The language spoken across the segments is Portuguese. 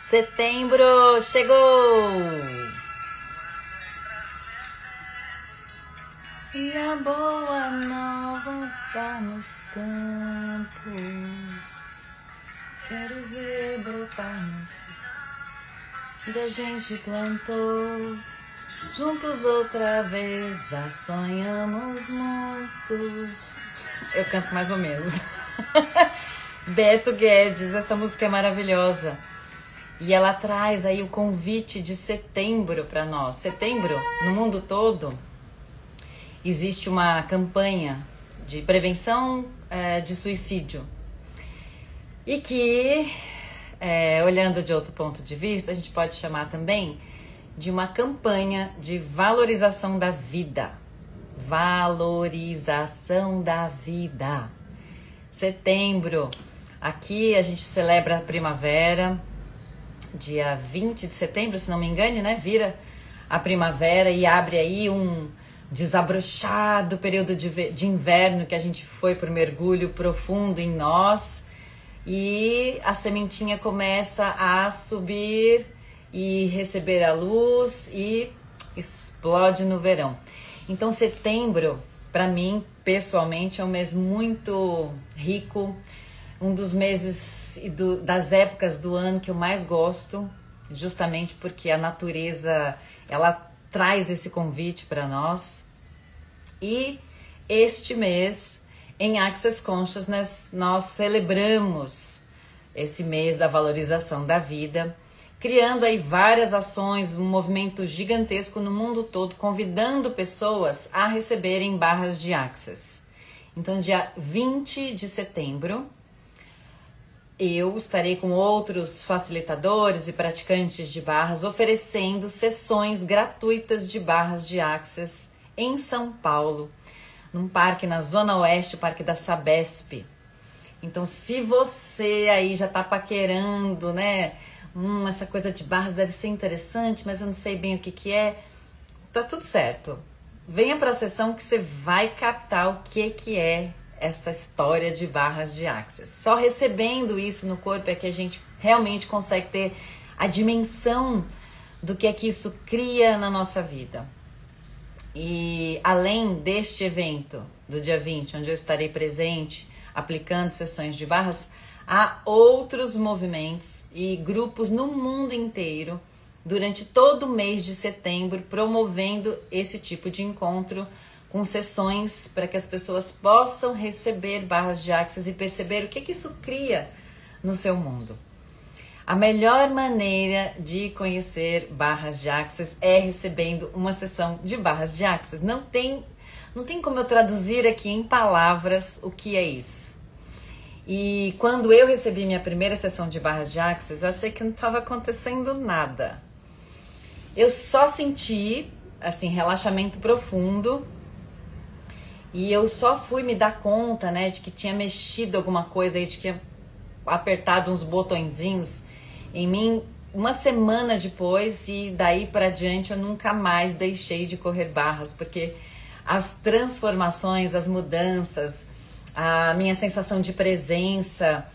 Setembro chegou! E a boa nova tá nos campos. Quero ver brotar onde a gente plantou. Juntos outra vez, já sonhamos muitos. Eu canto mais ou menos. Beto Guedes, essa música é maravilhosa. E ela traz aí o convite de setembro para nós. Setembro, no mundo todo, existe uma campanha de prevenção de suicídio. E que, olhando de outro ponto de vista, a gente pode chamar também de uma campanha de valorização da vida. Valorização da vida. Setembro. Aqui a gente celebra a primavera. Dia 20 de setembro, se não me engano, né? Vira a primavera e abre aí um desabrochado período de inverno que a gente foi por mergulho profundo em nós. E a sementinha começa a subir e receber a luz e explode no verão. Então setembro, para mim, pessoalmente, é um mês muito rico, um dos meses das épocas do ano que eu mais gosto, justamente porque a natureza, ela traz esse convite para nós. E este mês, em Access Consciousness, nós celebramos esse mês da valorização da vida, criando aí várias ações, um movimento gigantesco no mundo todo, convidando pessoas a receberem barras de Access. Então, dia 20 de setembro, eu estarei com outros facilitadores e praticantes de barras oferecendo sessões gratuitas de barras de Access em São Paulo, num parque na Zona Oeste, o Parque da Sabesp. Então, se você aí já tá paquerando, né? Essa coisa de barras deve ser interessante, mas eu não sei bem o que é. Tá tudo certo. Venha para a sessão que você vai captar o que é essa história de barras de Access. Só recebendo isso no corpo é que a gente realmente consegue ter a dimensão do que é que isso cria na nossa vida. E além deste evento do dia 20, onde eu estarei presente aplicando sessões de barras, há outros movimentos e grupos no mundo inteiro durante todo o mês de setembro promovendo esse tipo de encontro com sessões para que as pessoas possam receber barras de Access e perceber o que isso cria no seu mundo. A melhor maneira de conhecer barras de Access é recebendo uma sessão de barras de Access. Não tem como eu traduzir aqui em palavras o que é isso. E quando eu recebi minha primeira sessão de barras de Access, eu achei que não estava acontecendo nada. Eu só senti, assim, relaxamento profundo. E eu só fui me dar conta, né, de que tinha mexido alguma coisa aí, de que tinha apertado uns botõezinhos em mim uma semana depois, e daí para diante eu nunca mais deixei de correr barras, porque as transformações, as mudanças, a minha sensação de presença,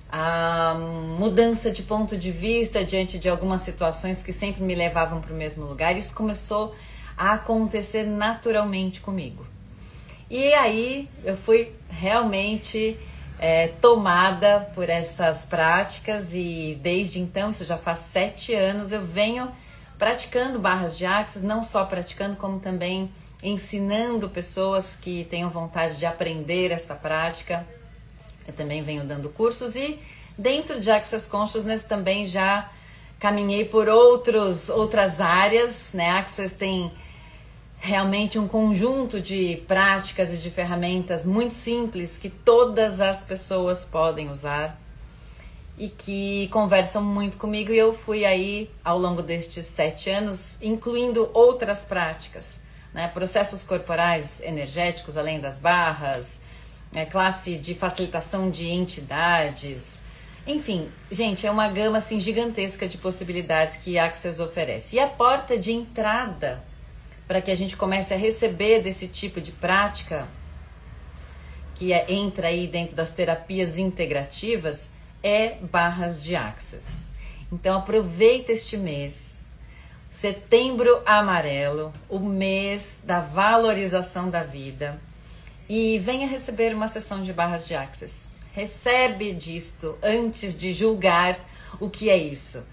a mudança de ponto de vista diante de algumas situações que sempre me levavam para o mesmo lugar, isso começou a acontecer naturalmente comigo. E aí eu fui realmente tomada por essas práticas e desde então, isso já faz 7 anos, eu venho praticando barras de Access, não só praticando, como também ensinando pessoas que tenham vontade de aprender esta prática. Eu também venho dando cursos e dentro de Access Consciousness também já caminhei por outras áreas, né? Access tem realmente um conjunto de práticas e de ferramentas muito simples que todas as pessoas podem usar e que conversam muito comigo, e eu fui aí ao longo destes 7 anos incluindo outras práticas, né? Processos corporais energéticos além das barras, classe de facilitação de entidades, enfim, gente, é uma gama assim gigantesca de possibilidades que Access oferece. E a porta de entrada para que a gente comece a receber desse tipo de prática, que entra aí dentro das terapias integrativas, é barras de Access. Então aproveita este mês, Setembro Amarelo, o mês da valorização da vida, e venha receber uma sessão de barras de Access. Recebe disto antes de julgar o que é isso.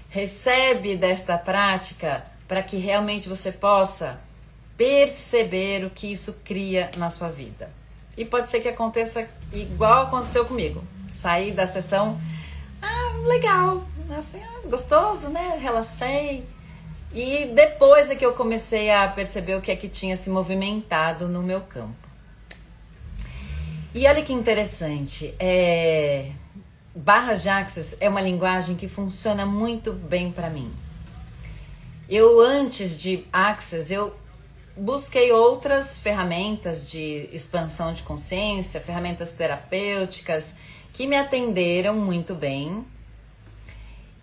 Recebe desta prática para que realmente você possa perceber o que isso cria na sua vida. E pode ser que aconteça igual aconteceu comigo. Saí da sessão, legal, assim, gostoso, né? Relaxei. E depois é que eu comecei a perceber o que é que tinha se movimentado no meu campo. E olha que interessante, barras de Access é uma linguagem que funciona muito bem para mim. Eu, antes de Access, eu busquei outras ferramentas de expansão de consciência, ferramentas terapêuticas, que me atenderam muito bem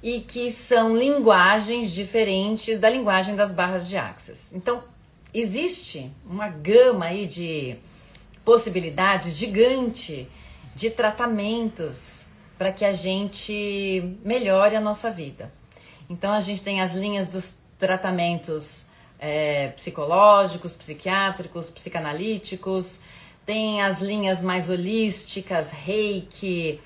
e que são linguagens diferentes da linguagem das barras de Access. Então, existe uma gama aí de possibilidades gigante de tratamentos para que a gente melhore a nossa vida. Então a gente tem as linhas dos tratamentos psicológicos, psiquiátricos, psicanalíticos, tem as linhas mais holísticas, Reiki,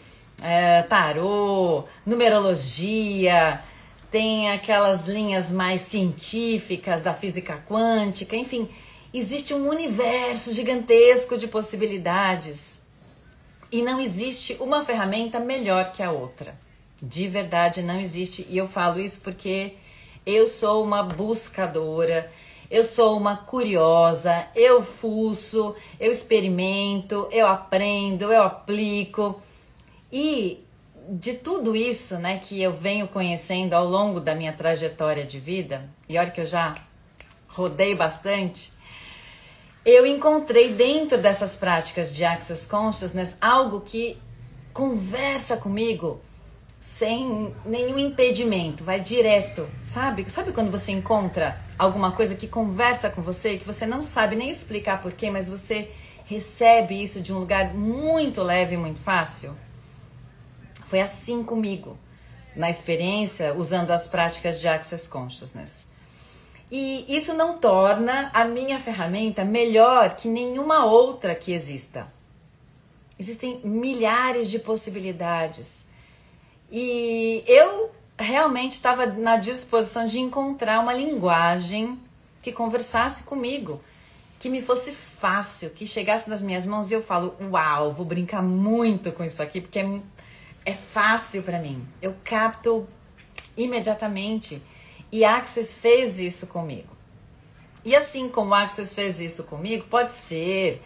tarô, numerologia, tem aquelas linhas mais científicas da física quântica, enfim, existe um universo gigantesco de possibilidades e não existe uma ferramenta melhor que a outra. De verdade não existe, e eu falo isso porque eu sou uma buscadora, eu sou uma curiosa, eu fuço, eu experimento, eu aprendo, eu aplico. E de tudo isso, né, que eu venho conhecendo ao longo da minha trajetória de vida, e olha que eu já rodei bastante, eu encontrei dentro dessas práticas de Access Consciousness algo que conversa comigo sem nenhum impedimento, vai direto, sabe? Sabe quando você encontra alguma coisa que conversa com você e que você não sabe nem explicar porquê, mas você recebe isso de um lugar muito leve e muito fácil? Foi assim comigo, na experiência, usando as práticas de Access Consciousness. E isso não torna a minha ferramenta melhor que nenhuma outra que exista. Existem milhares de possibilidades. E eu realmente estava na disposição de encontrar uma linguagem que conversasse comigo, que me fosse fácil, que chegasse nas minhas mãos e eu falo, uau, vou brincar muito com isso aqui, porque é fácil para mim. Eu capto imediatamente. E Access fez isso comigo. E assim como Access fez isso comigo, pode ser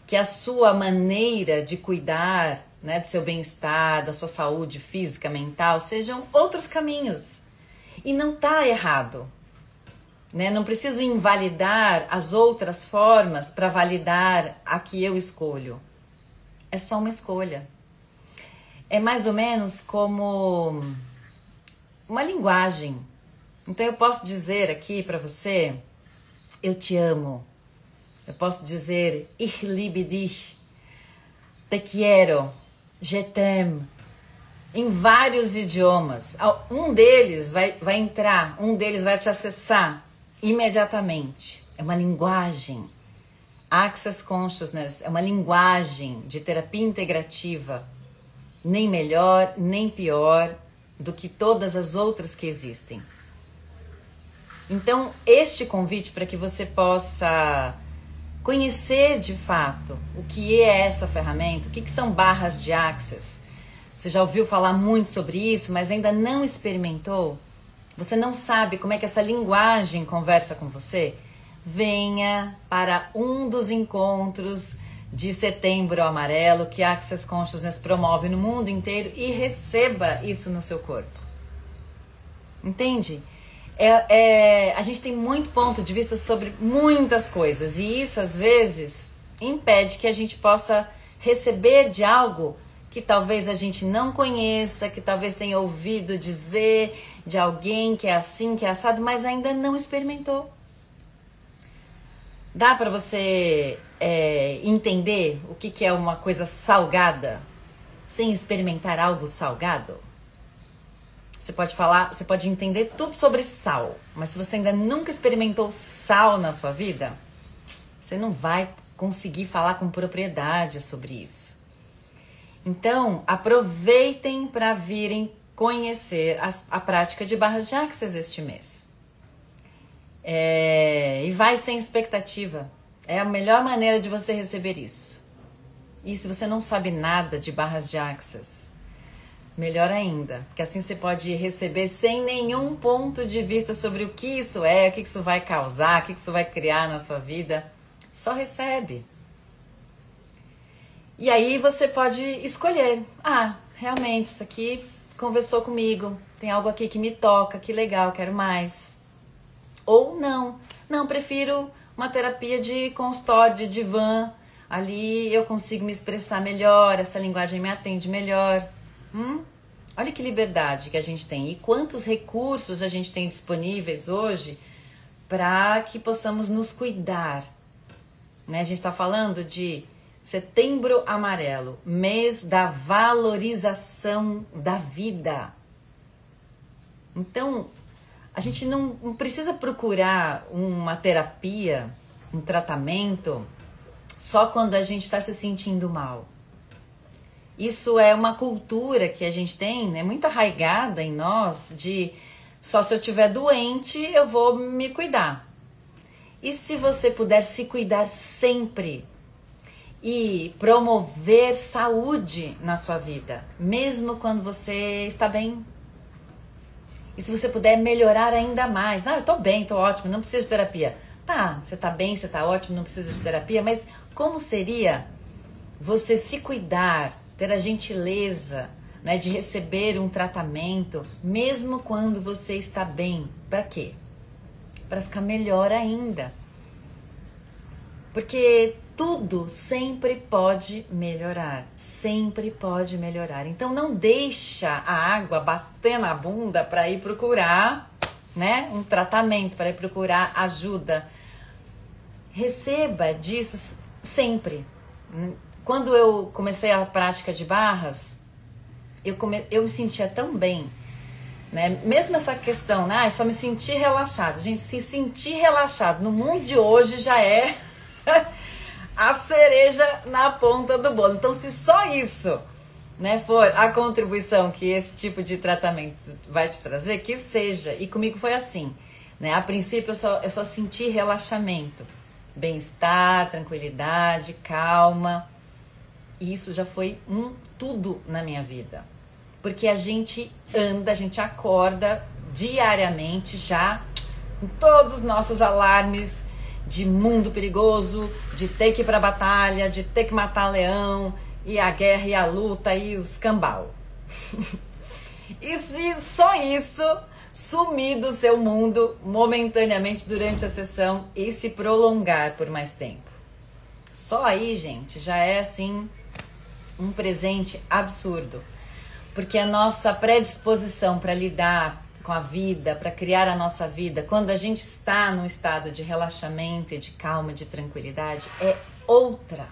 que a sua maneira de cuidar, né, do seu bem-estar, da sua saúde física, mental, sejam outros caminhos. E não está errado. Né? Não preciso invalidar as outras formas para validar a que eu escolho. É só uma escolha. É mais ou menos como uma linguagem. Então eu posso dizer aqui para você, eu te amo. Eu posso dizer, ich liebe dich, te quiero, je t'aime, em vários idiomas. Um deles vai entrar, um deles vai te acessar imediatamente. É uma linguagem. Access Consciousness é uma linguagem de terapia integrativa, nem melhor, nem pior do que todas as outras que existem. Então, este convite para que você possa conhecer de fato o que é essa ferramenta, o que são barras de Access. Você já ouviu falar muito sobre isso, mas ainda não experimentou? Você não sabe como é que essa linguagem conversa com você? Venha para um dos encontros de Setembro Amarelo que a Access Consciousness promove no mundo inteiro e receba isso no seu corpo. Entende? A gente tem muito ponto de vista sobre muitas coisas e isso às vezes impede que a gente possa receber de algo que talvez a gente não conheça, que talvez tenha ouvido dizer de alguém que é assim, que é assado, mas ainda não experimentou. Dá para você entender o que é uma coisa salgada sem experimentar algo salgado? Você pode falar, você pode entender tudo sobre sal, mas se você ainda nunca experimentou sal na sua vida, você não vai conseguir falar com propriedade sobre isso. Então, aproveitem para virem conhecer a prática de barras de axis este mês. E vai sem expectativa. É a melhor maneira de você receber isso. E se você não sabe nada de barras de axis, melhor ainda, porque assim você pode receber sem nenhum ponto de vista sobre o que isso é, o que isso vai causar, o que isso vai criar na sua vida. Só recebe. E aí você pode escolher. Realmente, isso aqui conversou comigo. Tem algo aqui que me toca, que legal, quero mais. Ou não. Não, prefiro uma terapia de consultório, de divã. Ali eu consigo me expressar melhor, essa linguagem me atende melhor. Olha que liberdade que a gente tem. E quantos recursos a gente tem disponíveis hoje para que possamos nos cuidar. Né? A gente está falando de Setembro Amarelo, mês da valorização da vida. Então, a gente não precisa procurar uma terapia, um tratamento, só quando a gente está se sentindo mal. Isso é uma cultura que a gente tem, né, muito arraigada em nós, de só se eu estiver doente eu vou me cuidar. E se você puder se cuidar sempre e promover saúde na sua vida, mesmo quando você está bem. E se você puder melhorar ainda mais. Não, eu tô bem, tô ótimo, não preciso de terapia. Tá, você tá bem, você tá ótimo, não precisa de terapia, mas como seria você se cuidar, ter a gentileza, né, de receber um tratamento, mesmo quando você está bem? Para quê? Para ficar melhor ainda. Porque tudo sempre pode melhorar, sempre pode melhorar. Então não deixa a água bater na bunda para ir procurar, né, um tratamento, para ir procurar ajuda. Receba disso sempre. Quando eu comecei a prática de barras, eu me sentia tão bem, né? Mesmo essa questão, né, só me sentir relaxado. Gente, se sentir relaxado no mundo de hoje já é a cereja na ponta do bolo. Então, se só isso, né, for a contribuição que esse tipo de tratamento vai te trazer, que seja. E comigo foi assim, né? A princípio eu só senti relaxamento, bem-estar, tranquilidade, calma. E isso já foi tudo na minha vida. Porque a gente anda, a gente acorda diariamente já com todos os nossos alarmes de mundo perigoso, de ter que ir pra batalha, de ter que matar leão, e a guerra e a luta e os cambau. E se só isso sumir do seu mundo momentaneamente durante a sessão e se prolongar por mais tempo? Só aí, gente, já é assim um presente absurdo. Porque a nossa predisposição para lidar com a vida, para criar a nossa vida, quando a gente está num estado de relaxamento e de calma, de tranquilidade, é outra.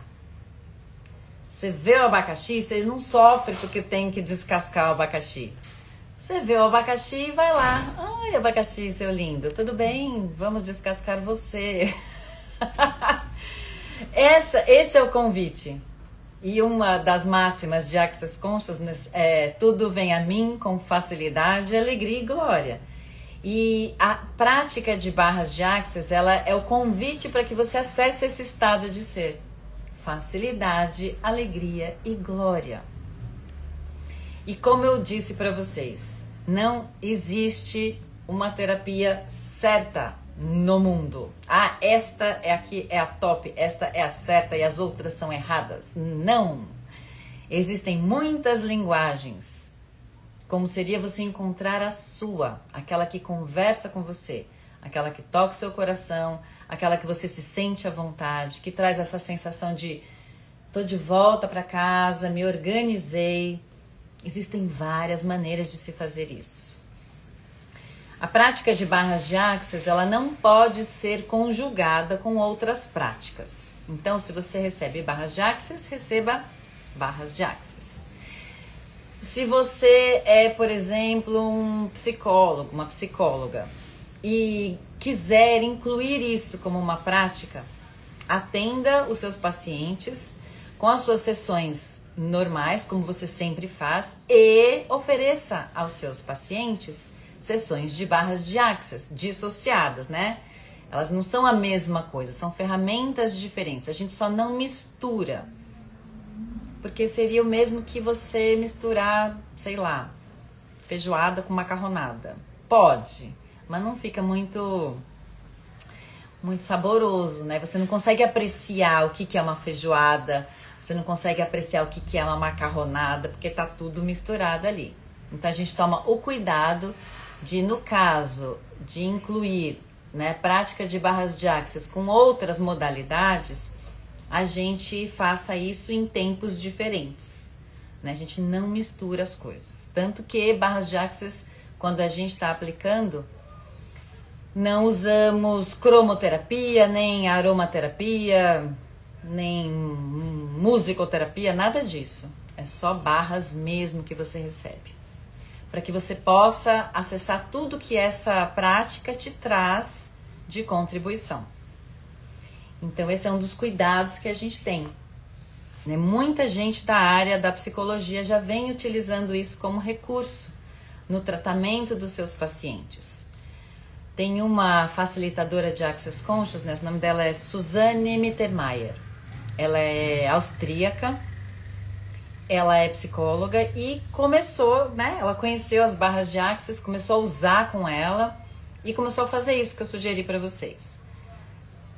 Você vê o abacaxi, você não sofre porque tem que descascar o abacaxi. Você vê o abacaxi e vai lá. Ai, abacaxi, seu lindo, tudo bem? Vamos descascar você. Esse é o convite. E uma das máximas de Access Consciousness é: tudo vem a mim com facilidade, alegria e glória. E a prática de barras de Access, ela é o convite para que você acesse esse estado de ser. Facilidade, alegria e glória. E como eu disse para vocês, não existe uma terapia certa no mundo. Esta é aqui, é a top, esta é a certa e as outras são erradas. Não! Existem muitas linguagens. Como seria você encontrar a sua, aquela que conversa com você, aquela que toca o seu coração, aquela que você se sente à vontade, que traz essa sensação de tô de volta para casa, me organizei. Existem várias maneiras de se fazer isso. A prática de barras de Access, ela não pode ser conjugada com outras práticas. Então, se você recebe barras de Access, receba barras de Access. Se você é, por exemplo, um psicólogo, uma psicóloga, e quiser incluir isso como uma prática, atenda os seus pacientes com as suas sessões normais, como você sempre faz, e ofereça aos seus pacientes sessões de barras de axis, dissociadas, né? Elas não são a mesma coisa, são ferramentas diferentes. A gente só não mistura. Porque seria o mesmo que você misturar, sei lá, feijoada com macarronada. Pode, mas não fica muito saboroso, né? Você não consegue apreciar o que é uma feijoada, você não consegue apreciar o que é uma macarronada, porque tá tudo misturado ali. Então a gente toma o cuidado de, no caso de incluir, né, prática de barras de axis com outras modalidades, a gente faça isso em tempos diferentes, né? A gente não mistura as coisas. Tanto que barras de axis, quando a gente está aplicando, não usamos cromoterapia, nem aromaterapia, nem musicoterapia, nada disso. É só barras mesmo que você recebe. Para que você possa acessar tudo que essa prática te traz de contribuição. Então esse é um dos cuidados que a gente tem, né? Muita gente da área da psicologia já vem utilizando isso como recurso no tratamento dos seus pacientes. Tem uma facilitadora de Access Consciousness, o nome dela é Susanne Mittermeier. Ela é austríaca, ela é psicóloga e começou, né? Ela conheceu as barras de Access, começou a usar com ela e começou a fazer isso que eu sugeri para vocês.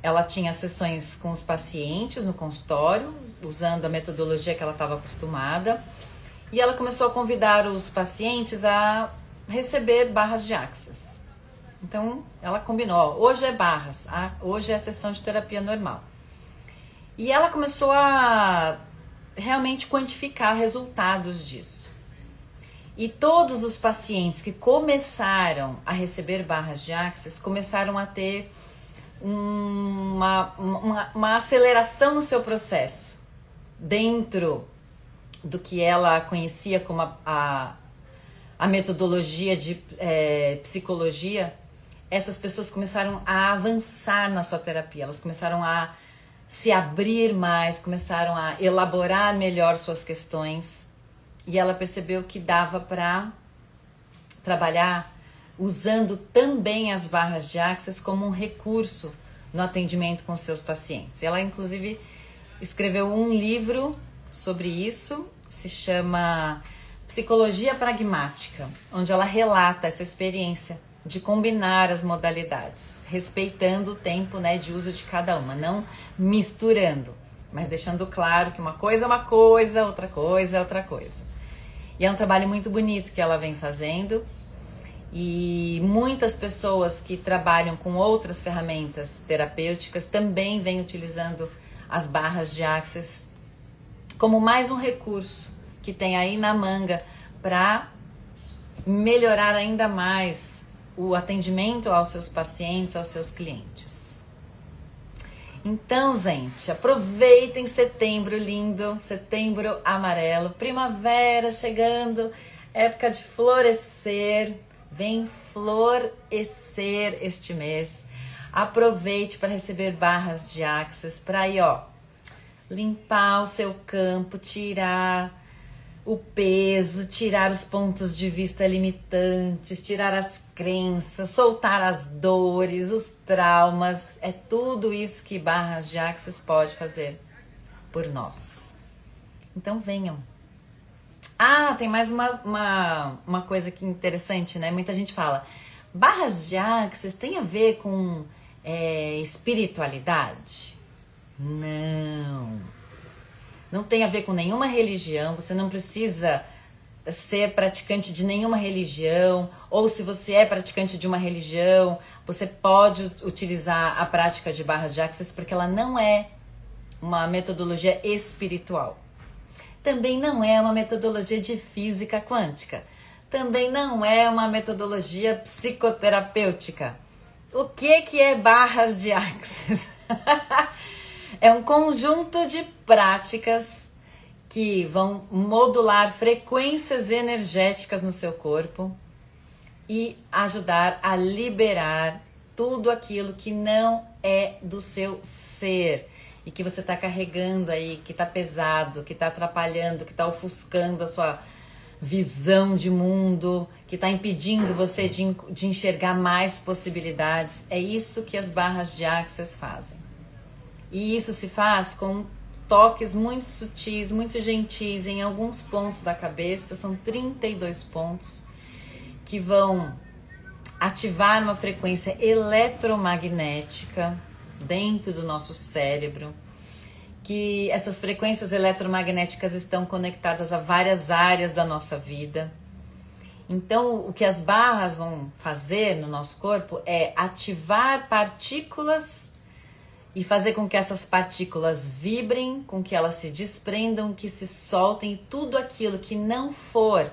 Ela tinha sessões com os pacientes no consultório, usando a metodologia que ela estava acostumada, e ela começou a convidar os pacientes a receber barras de Access. Então, ela combinou, ó, hoje é barras, hoje é a sessão de terapia normal. E ela começou a realmente quantificar resultados disso. E todos os pacientes que começaram a receber barras de Access começaram a ter uma aceleração no seu processo, dentro do que ela conhecia como a metodologia de psicologia. Essas pessoas começaram a avançar na sua terapia, elas começaram a se abrir mais, começaram a elaborar melhor suas questões, e ela percebeu que dava para trabalhar usando também as barras de Access como um recurso no atendimento com seus pacientes. Ela, inclusive, escreveu um livro sobre isso, se chama Psicologia Pragmática, onde ela relata essa experiência de combinar as modalidades, respeitando o tempo, né, de uso de cada uma, não misturando, mas deixando claro que uma coisa é uma coisa, outra coisa é outra coisa. E é um trabalho muito bonito que ela vem fazendo, e muitas pessoas que trabalham com outras ferramentas terapêuticas também vêm utilizando as barras de Access como mais um recurso que tem aí na manga para melhorar ainda mais o atendimento aos seus pacientes, aos seus clientes. Então, gente, aproveitem setembro lindo, setembro amarelo, primavera chegando, época de florescer, vem florescer este mês. Aproveite para receber barras de Access, para aí, ó, limpar o seu campo, tirar o peso, tirar os pontos de vista limitantes, tirar as crenças, soltar as dores, os traumas. É tudo isso que barras de Access pode fazer por nós. Então venham. Ah, tem mais uma coisa que interessante, né? Muita gente fala, barras de Access tem a ver com espiritualidade? Não tem a ver com nenhuma religião, você não precisa ser praticante de nenhuma religião, ou se você é praticante de uma religião, você pode utilizar a prática de barras de Access, porque ela não é uma metodologia espiritual. Também não é uma metodologia de física quântica. Também não é uma metodologia psicoterapêutica. O que é barras de Access? É um conjunto de práticas que vão modular frequências energéticas no seu corpo e ajudar a liberar tudo aquilo que não é do seu ser e que você está carregando aí, que está pesado, que está atrapalhando, que está ofuscando a sua visão de mundo, que está impedindo você de enxergar mais possibilidades. É isso que as barras de Access fazem. E isso se faz com toques muito sutis, muito gentis em alguns pontos da cabeça. São 32 pontos que vão ativar uma frequência eletromagnética dentro do nosso cérebro, que essas frequências eletromagnéticas estão conectadas a várias áreas da nossa vida. Então, o que as barras vão fazer no nosso corpo é ativar partículas e fazer com que essas partículas vibrem, com que elas se desprendam, que se soltem, tudo aquilo que não for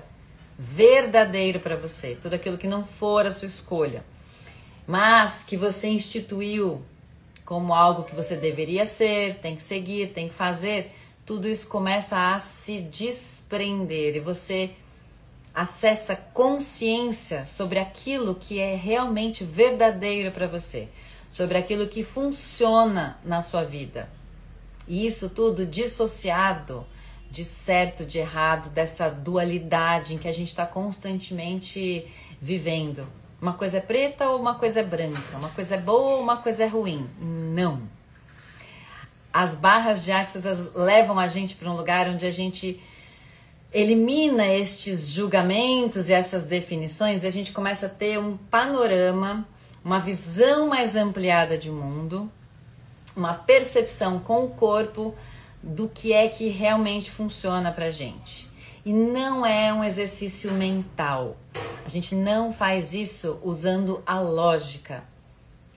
verdadeiro para você, tudo aquilo que não for a sua escolha, mas que você instituiu como algo que você deveria ser, tem que seguir, tem que fazer, tudo isso começa a se desprender e você acessa consciência sobre aquilo que é realmente verdadeiro para você, sobre aquilo que funciona na sua vida. E isso tudo dissociado de certo, de errado, dessa dualidade em que a gente está constantemente vivendo. Uma coisa é preta ou uma coisa é branca, uma coisa é boa ou uma coisa é ruim. Não. As barras de Access levam a gente para um lugar onde a gente elimina estes julgamentos e essas definições e a gente começa a ter um panorama, uma visão mais ampliada de mundo, uma percepção com o corpo do que é que realmente funciona pra gente. E não é um exercício mental. A gente não faz isso usando a lógica.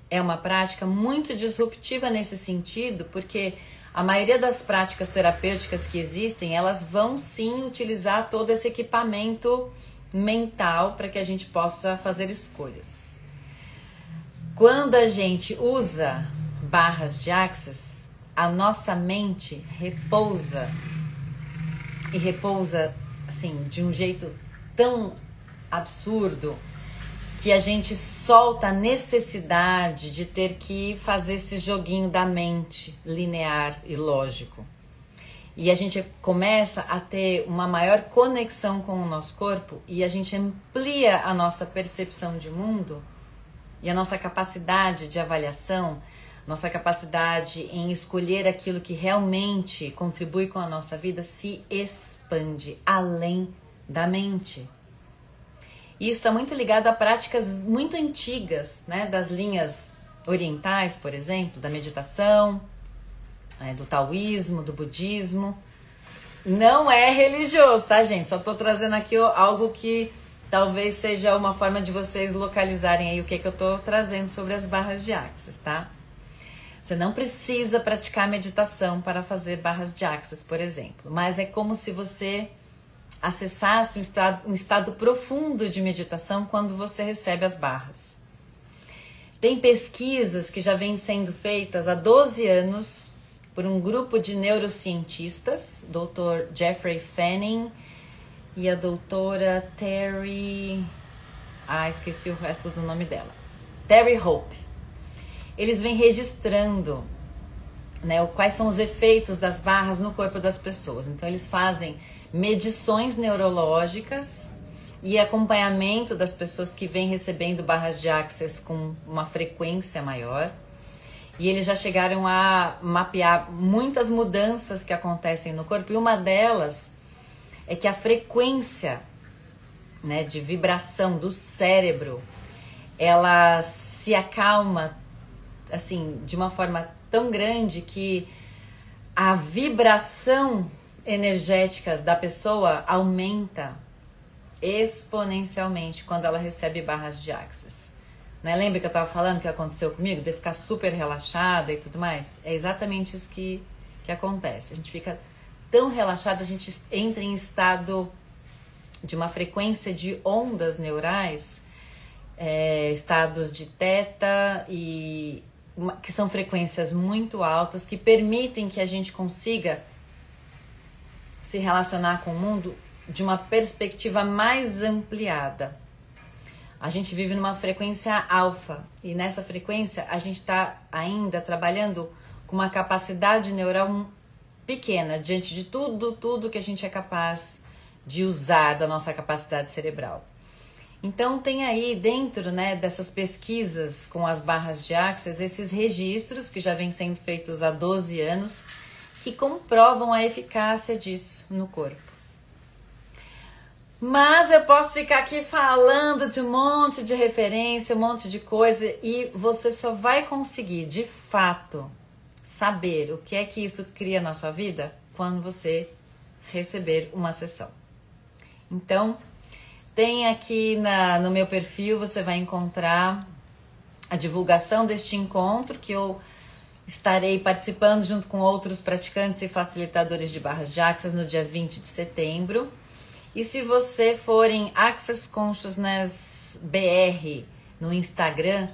É uma prática muito disruptiva nesse sentido, porque a maioria das práticas terapêuticas que existem, elas vão sim utilizar todo esse equipamento mental para que a gente possa fazer escolhas. Quando a gente usa barras de Access, a nossa mente repousa e repousa assim de um jeito tão absurdo que a gente solta a necessidade de ter que fazer esse joguinho da mente linear e lógico. E a gente começa a ter uma maior conexão com o nosso corpo e a gente amplia a nossa percepção de mundo e a nossa capacidade de avaliação, nossa capacidade em escolher aquilo que realmente contribui com a nossa vida se expande além da mente. E isso está muito ligado a práticas muito antigas, né, das linhas orientais, por exemplo, da meditação, do taoísmo, do budismo. Não é religioso, tá, gente? Só estou trazendo aqui algo que talvez seja uma forma de vocês localizarem aí o que eu estou trazendo sobre as barras de Access, tá? Você não precisa praticar meditação para fazer barras de Access, por exemplo, mas é como se você acessasse um estado profundo de meditação quando você recebe as barras. Tem pesquisas que já vêm sendo feitas há 12 anos por um grupo de neurocientistas, Dr. Jeffrey Fanning e a doutora Terry... esqueci o resto do nome dela. Terry Hope. Eles vêm registrando, né, quais são os efeitos das barras no corpo das pessoas. Então, eles fazem medições neurológicas e acompanhamento das pessoas que vêm recebendo barras de Access com uma frequência maior. E eles já chegaram a mapear muitas mudanças que acontecem no corpo. E uma delas é que a frequência, né, de vibração do cérebro, ela se acalma assim, de uma forma tão grande que a vibração energética da pessoa aumenta exponencialmente quando ela recebe barras de Access. Né? Lembra que eu estava falando que aconteceu comigo? De ficar super relaxada e tudo mais? É exatamente isso que acontece. A gente fica tão relaxada, a gente entra em estado de uma frequência de ondas neurais, estados de teta, que são frequências muito altas, que permitem que a gente consiga se relacionar com o mundo de uma perspectiva mais ampliada. A gente vive numa frequência alfa e nessa frequência a gente está ainda trabalhando com uma capacidade neural pequena diante de tudo que a gente é capaz de usar da nossa capacidade cerebral. Então tem aí dentro, né, dessas pesquisas com as barras de Access, esses registros que já vêm sendo feitos há 12 anos, que comprovam a eficácia disso no corpo. Mas eu posso ficar aqui falando de um monte de referência, um monte de coisa, e você só vai conseguir, de fato, saber o que é que isso cria na sua vida quando você receber uma sessão. Então, tem aqui no meu perfil, você vai encontrar a divulgação deste encontro, que eu estarei participando junto com outros praticantes e facilitadores de barras de Access no dia 20 de setembro. E se você for em Access Consciousness BR no Instagram,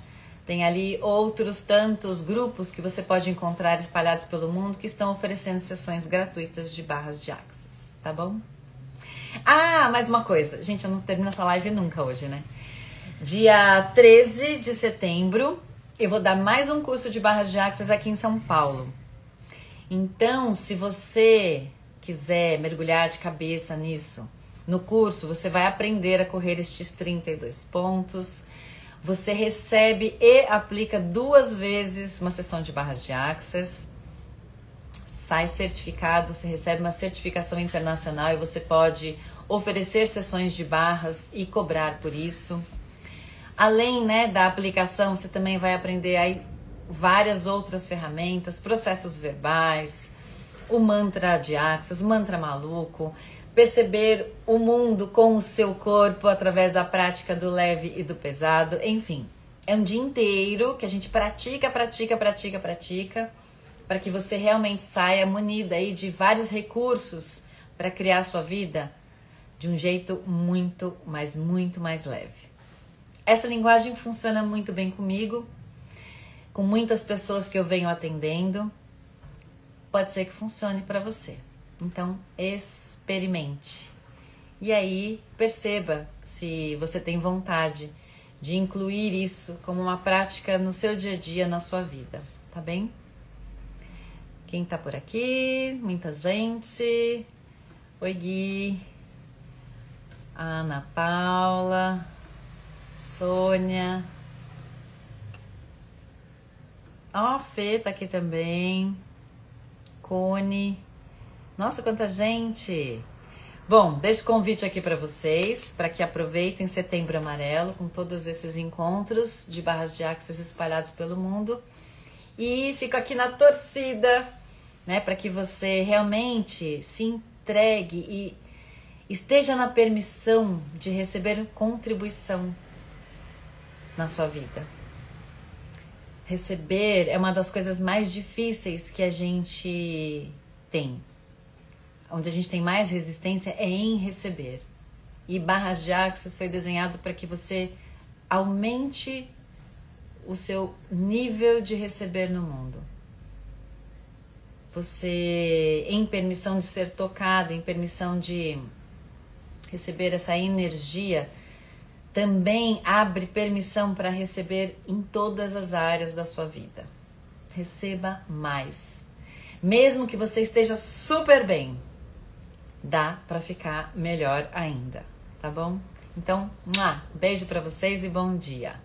tem ali outros tantos grupos que você pode encontrar espalhados pelo mundo que estão oferecendo sessões gratuitas de barras de Access, tá bom? Ah, mais uma coisa. Gente, eu não termino essa live nunca hoje, né? Dia 13 de setembro, eu vou dar mais um curso de barras de Access aqui em São Paulo. Então, se você quiser mergulhar de cabeça nisso, no curso você vai aprender a correr estes 32 pontos. Você recebe e aplica 2 vezes uma sessão de barras de Access. Sai certificado, você recebe uma certificação internacional e você pode oferecer sessões de barras e cobrar por isso. Além, né, da aplicação, você também vai aprender aí várias outras ferramentas, processos verbais, o mantra de Access, o mantra maluco, perceber o mundo com o seu corpo através da prática do leve e do pesado, enfim. É um dia inteiro que a gente pratica, para que você realmente saia munida aí de vários recursos para criar a sua vida de um jeito muito mais leve. Essa linguagem funciona muito bem comigo, com muitas pessoas que eu venho atendendo. Pode ser que funcione para você. Então, experimente. E aí, perceba se você tem vontade de incluir isso como uma prática no seu dia a dia, na sua vida, tá bem? Quem tá por aqui? Muita gente. Oi, Gui. Ana Paula. Sônia. Ó, a Fê tá aqui também. Cone. Nossa, quanta gente! Bom, deixo o convite aqui para vocês, para que aproveitem Setembro Amarelo com todos esses encontros de barras de Access espalhados pelo mundo. E fico aqui na torcida, né, para que você realmente se entregue e esteja na permissão de receber contribuição na sua vida. Receber é uma das coisas mais difíceis que a gente tem. Onde a gente tem mais resistência é em receber. E barras de Access foi desenhado para que você aumente o seu nível de receber no mundo. Você, em permissão de ser tocado, em permissão de receber essa energia, também abre permissão para receber em todas as áreas da sua vida. Receba mais. Mesmo que você esteja super bem, dá para ficar melhor ainda, tá bom? Então, beijo para vocês e bom dia.